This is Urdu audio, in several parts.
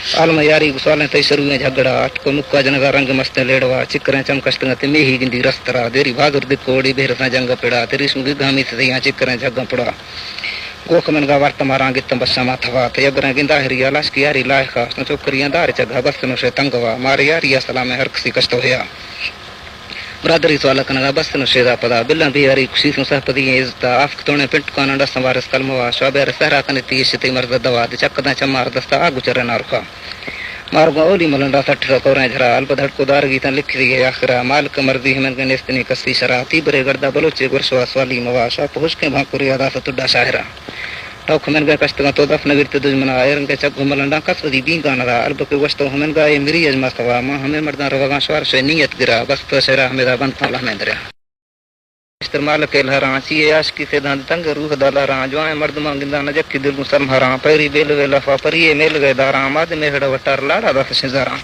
عالم یاری سوالیں تے شروع جھگڑا اٹکو مکا جنگا رنگ مست لیڑوا چکریں چمکشتنگ تے میہی گندی رسترا دیری بہادر دکوڑی بہر سا جنگ پڑا تیری سنگی گامی تھیاں چکریں جھگا پڑا گوک من گا ورت ماراں گتم بسما تھوا تے یگریں گندا ہریا لاش کی یاری لائے خاص نو چوکریاں دار چگا بس نو شے تنگوا مار یاری سلام ہر کسی کشت ہویا برادری سوال کنگا بس نو شیدا پدا بلن بھی یاری خوشی سو صاحب دی عزت افک تونے پنٹ کانا ڈس وارس کلموا شابر سہرا کنے تیش تے مرد دوا تے چکدا چمار دستا آگو چرے نارخا مارگو اولی ملنڈا سٹھ کوریں جھرا الب دھڑکو دار گیتن لکھ دی آخرا مالک مرضی ہمن گنستنی کسی شرا تیبرے گردا بلوچے گرشوا سوالی موا شاپ ہوشکے بھاکوری ادا ستڈا شاہرا ٹوک ہمن گا کشتگا تو دفن گرت دجمنا ایرن کے چک ملنڈا کس دی بین گانا الب کے وشتو ہمن گا میری اجما سوا ما ہمیں مردان روگا شوار سے نیت گرا بس تو شرا ہمیدا بن پالا میں دریا استعمال کے لہراں چیے عاشقی سے دند تنگ روح دالا راں جوائیں مرد مانگندا نہ جکی دل مسلم ہراں پیری بیل وے لفا پریے میل گئے داراں ماد میں ہڑ وٹر لاڑا دس شزاراں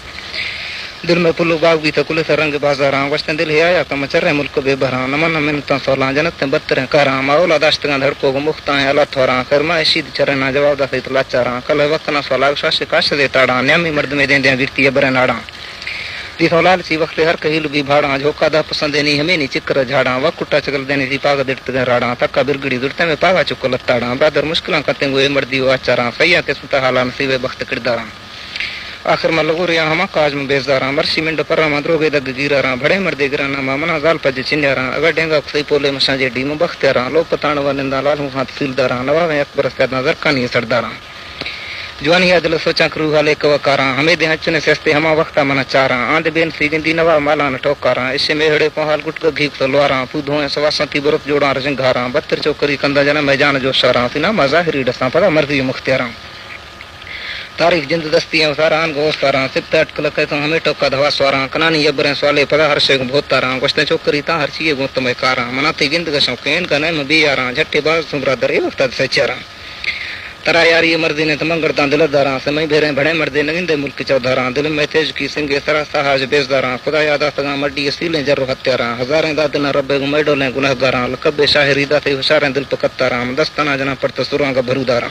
دل میں پلو باغ بھی تکل رنگ بازاراں وشتن دل ہے آیا کم چرے ملک بے بھراں نمن منتاں سولاں جنت بتر کراں مولا داشتگاں دھڑکو گو مختاں اللہ تھوراں فرمائے شید چرنا جواب دا فیت لاچاراں کل وقت نہ سولا شاش کاش دے تاڑاں نیامی مرد میں دیندیاں گرتی برے ناڑاں دی سولال سی وقت ہر کہیل بھی بھاڑاں جھوکا دا پسند نہیں ہمیں نہیں چکر جھاڑاں وکٹا چکل دینی سی پاگ دڑت گئے راڑاں تکا برگڑی دڑتے میں پاگا چکل تاڑاں برادر مشکلاں کرتے ہوئے مردی و اچاراں سیاں کے ستا حالاں نصیبے بخت کرداراں آخر میں لگو ریا ہما کاج میں بیزاراں مرشی منڈ پرا مدروگے دگ گیراراں بڑے مردے گرانا مامنا زال پج چنیاراں اگر ڈینگا کسی پولے مشاں جے ڈیم بختیاراں لو پتان ونندا لال ہوں تحصیلداراں نواویں اکبر سیدنا زرکانی سرداراں جوانی دل سوچاں کرو حالے کوکاراں ہمیں دے ہچنے سستے ہما وقتا منا چاراں آند بین سی گندی نوا مالاں ٹوکاراں اسے میڑے پہال گٹ گھی تلواراں پودھویں سواساں تی برت جوڑاں رجنگاراں بتر چوکری کندا جنا میدان جو شاراں سنا مظاہری ڈساں پدا مرضی مختیاراں تاریخ جند دستیاں ساراں گوستاراں سبت اٹکل کے تو ہمیں ٹوکا دھوا سواراں کنانی یبریں سوالے پدا ہر شے بھوتاراں گشتے چوکری تا ہر چیے گوتم کاراں مناتی گند گشوں کین کنے بیاراں جھٹے باز سمرا در اے وقت سچاراں ترا یاری مرضی نے تمنگڑداں دل داراں سمے بھیرے بڑے مردے نگندے ملک چودھاراں دل میں تیج کی سنگے سرا سہاج بیزداراں خدا یادا تگاں مڈی اصیلیں جر ہتیاراں ہزاریں دادنا رب گمیڈولیں گنہگاراں لقب شاہری داتے ہوشاریں دل پکتاراں دستانہ جنا پڑت سراں کا بھروداراں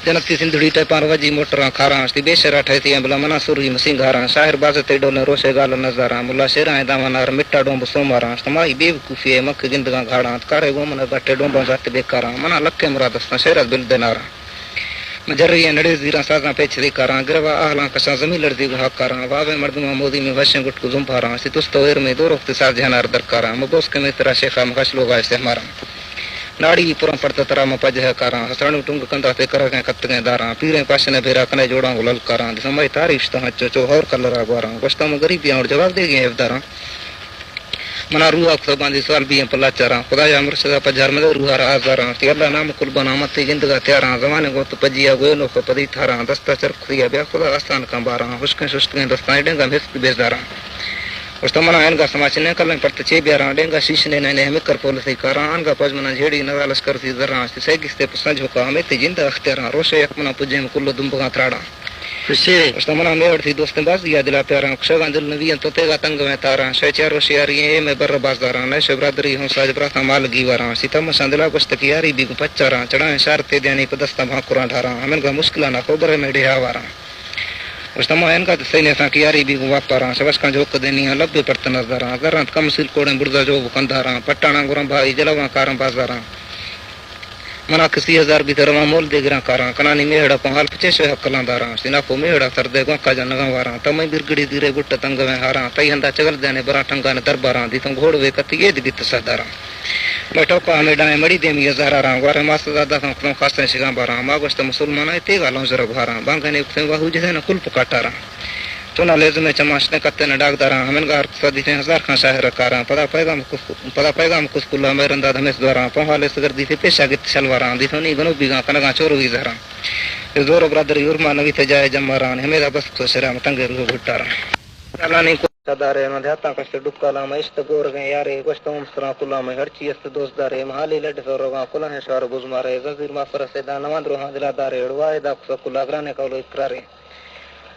جنتی سندھڑی ٹیپاں وجی موٹراں کھاراں تی بے شرا ٹھہتی بلا منا سوری مسنگاراں شاہر باز تے ڈولیں روشے گال نظاراں ملا شیراں داوانار مٹا ڈومب سوماراں تمائی بے وقوفی مکھ گندگاں گھاڑاں کارے گومن گٹے ڈومباں ذات بیکاراں منا لکھے مرادستاں شیرت بل دیناراں مجرے نڑے زیراں سازاں پیچ دے کاراں گروا اہلاں کشاں زمین لڑدی گو ہکاراں واوے مردماں مودی میں وشیں گٹ کو زمبھاراں سی تستو ویر میں دو رخت ساز جہنار درکاراں مبوس کے میں ترا شیخا مخش لوگا سے ہماراں ناڑی پورا پڑتا ترا مپج ہے کاراں ہسڑ ٹنگ کندا تے کر گئے کت گئے داراں پیرے پاش نے بھیرا کنے جوڑاں گلل کاراں سمے تاریخ تو ہچ چو اور کلرا گواراں گشتہ میں غریبی اور جواب دے گئے افداراں منا روح اکثر باندھی سوال بھی پلا چاراں خدا یا مرشدہ پجار میں روح آزاراں تی اللہ نام قربان مت گندگا تیاراں زمانے کو تو پجیا گوئے نو پدی تھاراں دستا چرخ دیا بیا خدا آستان کا باراں حشکیں ششکیں دستاں ڈنگا بھس بیزداراں اس تمنا ان کا سماچ نے کلن پرت چے بیاراں ڈنگا شیش نے نے ہمیں کر پول سی کاراں ان کا پجمنا جھیڑی نہ لشکر سی ذراں سے گستے پسنج ہو کا ہمیں تے جند اختیاراں روشے یکمنا پجے کل دمبگا تراڑاں اس تمنا میڑ تھی دوست باز یا دلا پیاراں شگاں دل نویاں تو تیگا تنگ میں تاراں شچار ہوشیاری اے میں بر بازاراں نہ شبرادری ہوں ساج برا مال گیواراں سیتم سندلا گشت کی یاری بھی پچاراں چڑھائیں شارتے دیانی پدستا بھاکراں ڈھاراں ہمن کا مشکلاں نہ خبر میں ڈھیا واراں اس تمام ان کا سینے سا کی یاری بھی واپاراں شبش کا جوک دینی لب پرت نظراں گراں کم سل کوڑے بردا جو کنداراں پٹانا گرم بھائی جلواں کارم بازاراں منا کسی ہزار بھی درواں مول دے گراں کاراں کنانی میڑا پہال پچے شے کلاں داراں سینا کو میڑا سر دے گوں کا جنگاں واراں تمے برگڑی دیرے گٹ تنگ میں ہاراں تئی ہندا چگل دینے برا ٹنگاں درباراں دی تم گھوڑ وے کتی یہ دی تصداراں بیٹھو کا میڈا مڑی دے می ہزاراں گوارے ماس دادا کھوں خاصے شگاں باراں ما گوشت مسلمان تے گالوں زر بھاراں بانگنے کھے واہو جے نہ کل پکاٹاراں چونا لیز میں چماش نے کتے نہ ڈاگ داراں ہمن گار صدی نے ہزار کھاں شاہر کاراں پدا پیغام کس کلا میں رندا دھمس دوراں پہالے سگر دی تے پیشا گت شلواراں دی تھونی گنو بیگاں کنگاں چوروی زہراں زور برادر یورما نوی تے جائے جماراں ہمیرا بس تو شرام تنگ روح گھٹاراں اللہ نے کو دارے نہ دھاتا کش ڈکالا میں است گور گئے یارے گشتوں سرا کلا میں ہر چیز دوست دارے مالی لڈ سورگا کلا ہے شار گزمارے غزیر ما فرس دا نواں روح دلا دارے اڑوائے دا کلا گرانے کولو اقرارے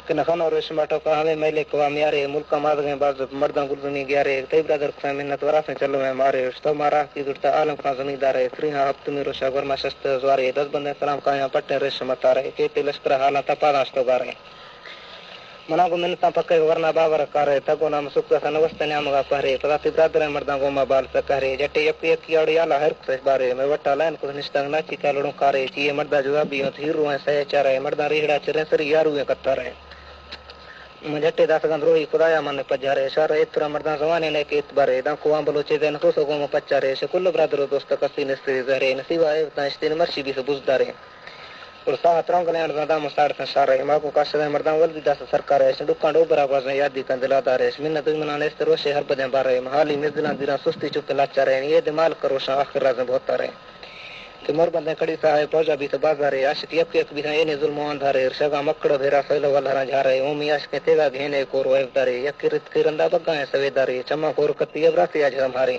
کہ نخن اور رشماٹو کا ہمیں میلے کو میارے ملکہ ماد گئے باز مردان گلزنی گیارے تی برادر کو منت وراسیں چلو میں مارے تو مارا کی دڑتا عالم خان زمیندار ہے تری ہاں ہفت میں روشا گرما شست زوارے 10 بندے سلام کا یہاں پٹنے رشمت آ رہے کہتے لشکر حالات تپا داشتو گارے منا کو منتا پکے ورنا باور کرے تگو نام سکھ سن وست نام گا پہرے پراتی برادر مردان گوما بال سکرے جٹے یپی کیڑی اعلی ہر کس بارے میں وٹا لائن کو نشتنگ ناچی کالڑوں کارے چیے مردا جوابی ہیرو ہیں سہ چارے مردا ریڑا چرے سری یارو کتر ہے مجھے دس گند روئی خدایا من پجارے شار اترا مردان زمانے نے کے اتبارے دان کو بلوچے دین تو سو گو پچارے کل برادر دوست کسی نسری زہرے نصیبہ تنشتین مرشی بھی سے بزدارے اور ساہ ترنگ لینڈ دا مسار سارے ما کو کاش مردان ولدی دس سرکار ہے ڈکاں ڈوبرا باز یادی کندلا دارے منت منان اس روشے ہر بدے بارے محالی مزنا دیرا سستی چپ لاچارے یہ دمال کرو شاہ اخر راز بہت رہے کہ مر بندے کڑی ساہ پوجا بھی تو بازارے عاشق یک یک بھی یہ ظلم اندھارے شگا مکڑ بھیرا فیلو ولہرا جھارے اومی عاشق تیگا گھینے کو رویدارے یک رت کرندا بگا ہے سویدارے چما کور کتی ابراتی اج ہمارے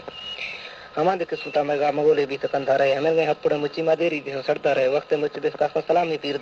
ہمارے قسمتا میں گا مغولے بھی تکندھارے ہمیں ہپڑ مچی ما دیری بھی سڑتا رہے وقت مچ دس کا سلامی پیر